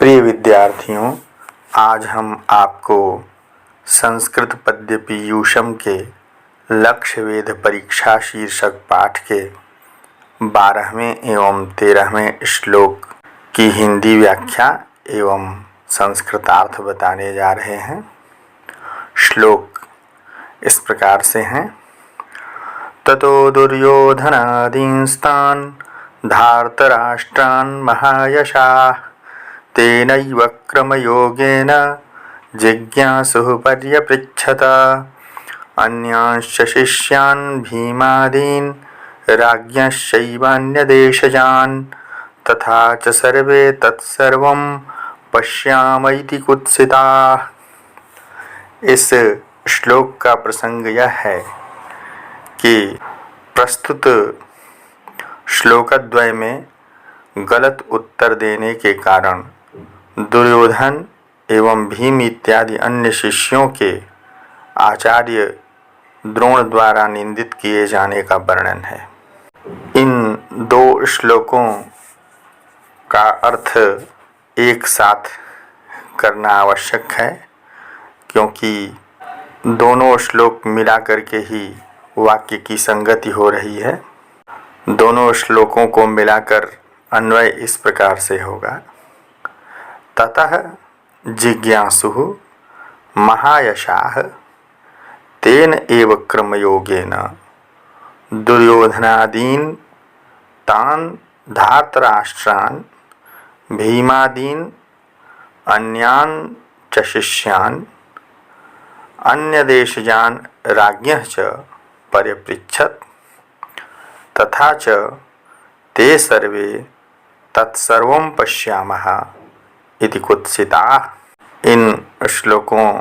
प्रिय विद्यार्थियों, आज हम आपको संस्कृत पद्य पीयूषम के लक्ष्य वेध परीक्षा शीर्षक पाठ के 12वें एवं 13वें श्लोक की हिंदी व्याख्या एवं संस्कृतार्थ बताने जा रहे हैं। श्लोक इस प्रकार से हैं। ततो दुर्योधनादींस्तान् धार्तराष्ट्रान् महायशाः तेनैव क्रमयोगेन जिज्ञासुः पर्यपृच्छत। अन्यांश्च शिष्यान् भीमादीन् राज्ञश्चैवान्यदेशजान् तथा च सर्वे तत्सर्वं पश्यामैति कुत्सिताः। इस श्लोक का प्रसंग यह है कि प्रस्तुत श्लोकद्वय में गलत उत्तर देने के कारण दुर्योधन एवं भीम इत्यादि अन्य शिष्यों के आचार्य द्रोण द्वारा निंदित किए जाने का वर्णन है। इन दो श्लोकों का अर्थ एक साथ करना आवश्यक है, क्योंकि दोनों श्लोक मिला करके ही वाक्य की संगति हो रही है। दोनों श्लोकों को मिलाकर अन्वय इस प्रकार से होगा। ततः जिज्ञासुः महायशाः तेन एव क्रमयोगेन दुर्योधनादीन् तान् धार्तराष्ट्रान् भीमादीन् अन्यान् च शिष्यान् अन्यदेशजान् राज्ञः च पर्यपृच्छत् तथा च ते सर्वे तत्सर्वं पश्यामः इति कुत्सिताः। इन श्लोकों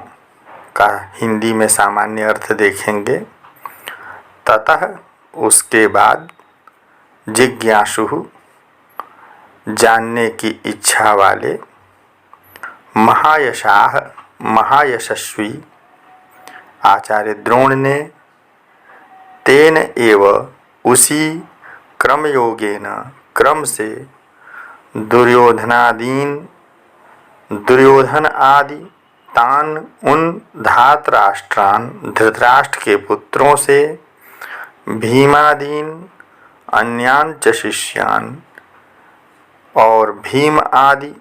का हिंदी में सामान्य अर्थ देखेंगे। ततः उसके बाद जिज्ञासु जानने की इच्छा वाले, महायशाह महायशस्वी आचार्य द्रोण ने तेन एव उसी क्रमयोगेन क्रम से दुर्योधन आदि तान उन धार्तराष्ट्रान धृतराष्ट्र के पुत्रों से भीमादीन अन्यान च शिष्यान और भीम आदि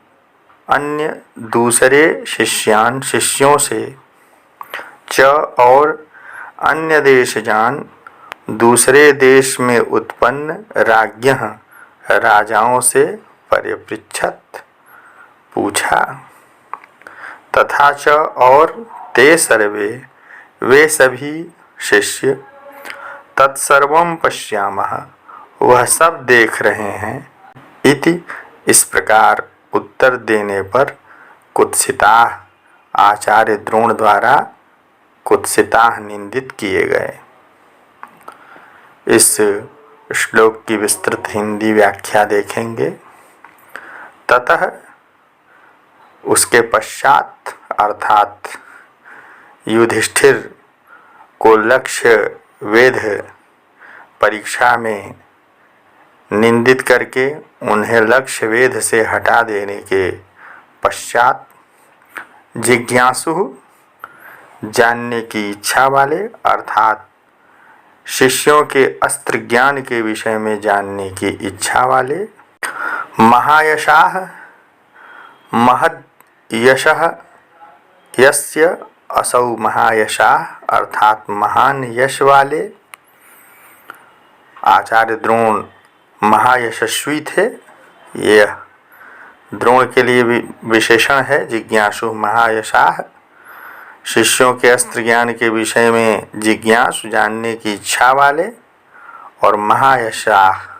अन्य दूसरे शिष्यों से च और अन्य देशजान दूसरे देश में उत्पन्न राज्ञः राजाओं से पर्यपृच्छत पूछा। तथा च और ते सर्वे वे सभी शिष्य तत्सर्वं पश्यामः वह सब देख रहे हैं इति इस प्रकार उत्तर देने पर कुत्सिताः आचार्य द्रोण द्वारा कुत्सिताः निंदित किए गए। इस श्लोक की विस्तृत हिंदी व्याख्या देखेंगे। ततः उसके पश्चात अर्थात युधिष्ठिर को लक्ष्य वेध परीक्षा में निंदित करके उन्हें लक्ष्य वेध से हटा देने के पश्चात जिज्ञासु जानने की इच्छा वाले अर्थात शिष्यों के अस्त्र ज्ञान के विषय में जानने की इच्छा वाले, महायशाः महद यशः यस्य असौ महायशाः अर्थात महान यश वाले आचार्य द्रोण महायशस्वी थे। यह द्रोण के लिए विशेषण है। जिज्ञासु महायशाः शिष्यों के अस्त्र ज्ञान के विषय में जिज्ञासु जानने की इच्छा वाले और महायशाः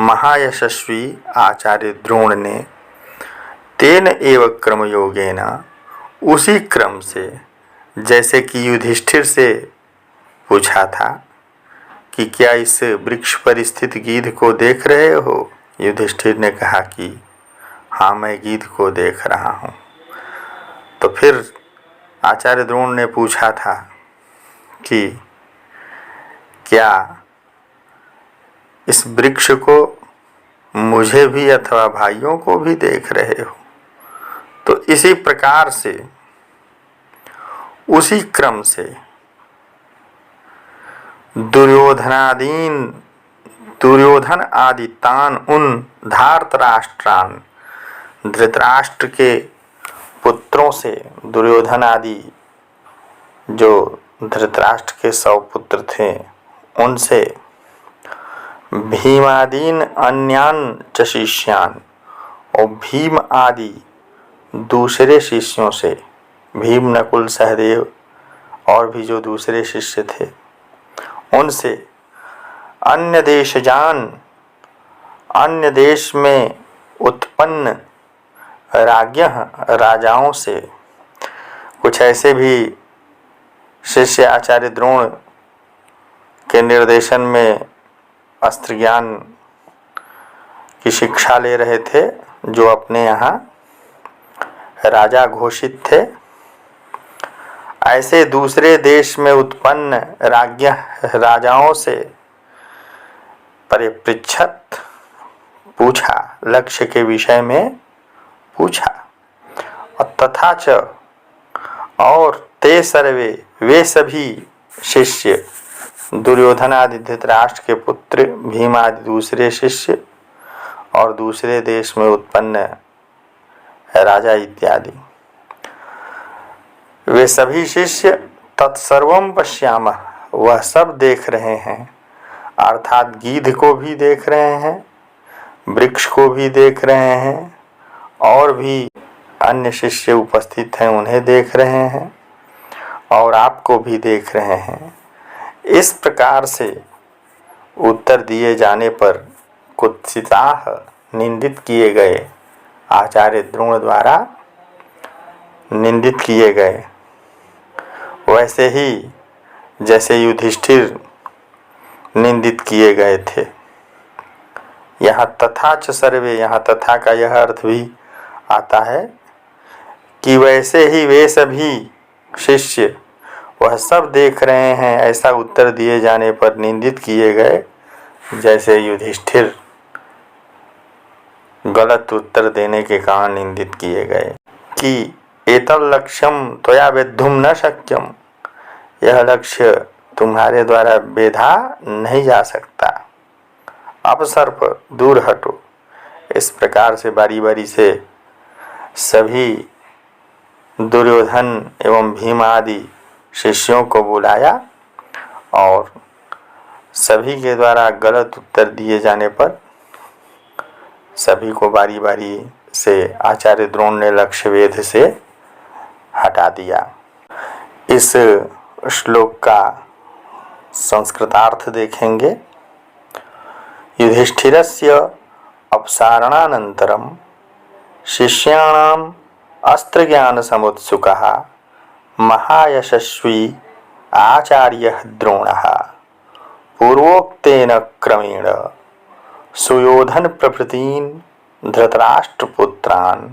महायशस्वी आचार्य द्रोण ने तेन एव क्रमयोगेन उसी क्रम से, जैसे कि युधिष्ठिर से पूछा था कि क्या इस वृक्ष पर स्थित गीध को देख रहे हो। युधिष्ठिर ने कहा कि हाँ, मैं गीध को देख रहा हूँ। तो फिर आचार्य द्रोण ने पूछा था कि क्या इस वृक्ष को मुझे भी अथवा भाइयों को भी देख रहे हो। तो इसी प्रकार से उसी क्रम से दुर्योधन आदि तान उन धार्तराष्ट्रान धृतराष्ट्र के पुत्रों से, दुर्योधन आदि जो धृतराष्ट्र के 100 पुत्र थे उनसे, भीमादीन अन्यान च शिष्यान, और भीम आदि दूसरे शिष्यों से, भीम नकुल सहदेव और भी जो दूसरे शिष्य थे उनसे, अन्य देशजान, अन्य देश में उत्पन्न राज्ञः, राजाओं से, कुछ ऐसे भी शिष्य आचार्य द्रोण के निर्देशन में अस्त्र ज्ञान की शिक्षा ले रहे थे, जो अपने यहाँ राजा घोषित थे। ऐसे दूसरे देश में उत्पन्न राजाओं से परिपृच्छत पूछा, लक्ष्य के विषय में पूछा। और तथा च, और ते सर्वे, वे सभी शिष्य, दुर्योधन आदि धृतराष्ट्र के पुत्र, भीम आदि दूसरे शिष्य और दूसरे देश में उत्पन्न राजा इत्यादि, वे सभी शिष्य तत्सर्वम पश्यामः, वह सब देख रहे हैं, अर्थात गीध को भी देख रहे हैं, वृक्ष को भी देख रहे हैं, और भी अन्य शिष्य उपस्थित हैं उन्हें देख रहे हैं, और आपको भी देख रहे हैं। इस प्रकार से उत्तर दिए जाने पर कुत्सिताः निंदित किए गए, आचार्य द्रोण द्वारा निंदित किए गए, वैसे ही जैसे युधिष्ठिर निंदित किए गए थे। यहाँ तथा च सर्वे, यहाँ तथा का यह अर्थ भी आता है कि वैसे ही वे सभी शिष्य वह सब देख रहे हैं, ऐसा उत्तर दिए जाने पर निंदित किए गए, जैसे युधिष्ठिर गलत उत्तर देने के कारण निंदित किए गए कि एतल लक्ष्यम त्वया वेद्धुम न शक्यम, यह लक्ष्य तुम्हारे द्वारा बेधा नहीं जा सकता, अपसर्प दूर हटो। इस प्रकार से बारी बारी से सभी दुर्योधन एवं भीम आदि शिष्यों को बुलाया और सभी के द्वारा गलत उत्तर दिए जाने पर सभी को बारी बारी से आचार्य द्रोण ने लक्ष्य वेध से हटा दिया। इस श्लोक का संस्कृतार्थ देखेंगे। युधिष्ठिरस्य अपसारणानन्तरं शिष्याणाम् अस्त्रज्ञान समुत्सुकः महायशस्वी आचार्यः द्रोणः पूर्वोक्तेन क्रमेण सुयोधन प्रभृतीन् धृतराष्ट्रपुत्रान्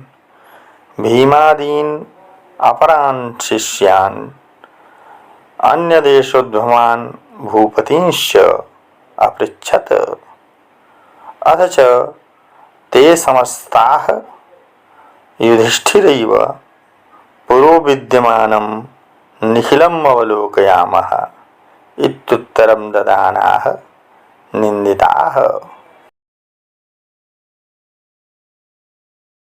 भीमादीन् अपरान् शिष्यान् अन्यदेशोद्भवान् भूपतींश्च अपृच्छत्। अथ च ते समस्ताः युधिष्ठिरैव पुरोविद्यमानं निखिलम् अवलोकयामः इत्युत्तरं ददानाः निन्दिताः।